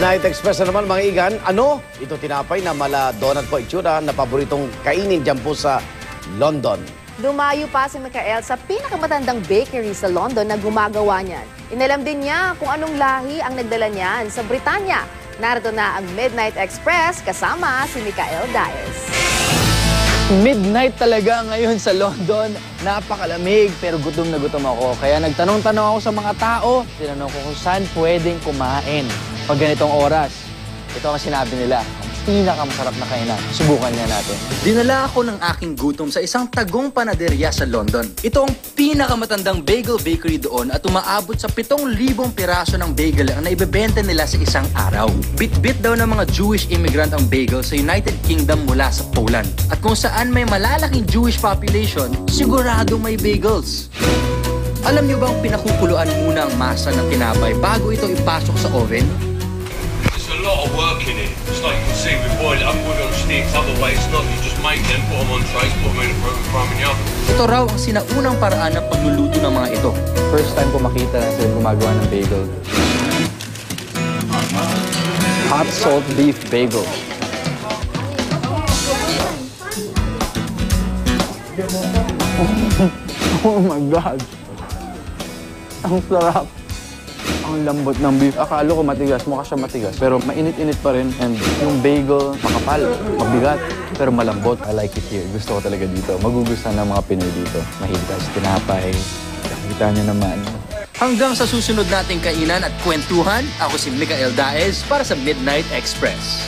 Midnight Express na naman mga igan. Ano? Ito tinapay na mala donut po itsura na paboritong kainin dyan po sa London. Lumayo pa si Michael sa pinakamatandang bakery sa London na gumagawa niyan. Inalam din niya kung anong lahi ang nagdala niyan sa Britanya. Narito na ang Midnight Express kasama si Michael Daes. Midnight talaga ngayon sa London. Napakalamig pero gutom na gutom ako. Kaya nagtanong-tanong ako sa mga tao. Tinanong ko kung saan pwedeng kumain pag ganitong oras. Ito ang sinabi nila. Ang pinakamasarap na kainan. Subukan niya natin. Dinala ako ng aking gutom sa isang tagong panaderya sa London. Ito ang pinakamatandang bagel bakery doon at umaabot sa 7,000 piraso ng bagel ang naibebenta nila sa isang araw. Bit-bit daw ng mga Jewish immigrant ang bagel sa United Kingdom mula sa Poland. At kung saan may malalaking Jewish population, sigurado may bagels. Alam niyo bang pinakukuluan muna ang masa ng tinapay bago ito ipasok sa oven? There's a lot of work in it. It's like you can see, we boil it up, put it on sticks. Other way, it's not. You just make them, put them on trays, put them in a prime in the oven. Ito raw ang sinaunang paraan ng pagluluto ng mga ito. First time ko makita na sila gumagawa ng bagel. Hot salt beef bagel. Oh my God! Ang sarap! Ang lambot ng beef. Akala ko matigas, mukha siya matigas. Pero mainit-init pa rin. And yung bagel, makapal, mabigat, pero malambot. I like it here. Gusto ko talaga dito. Magugustuhan ng mga Pinoy dito. Mahilig tayo sa tinapay. Nakikita niyo naman. Hanggang sa susunod nating kainan at kwentuhan, ako si Michael Daes para sa Midnight Express.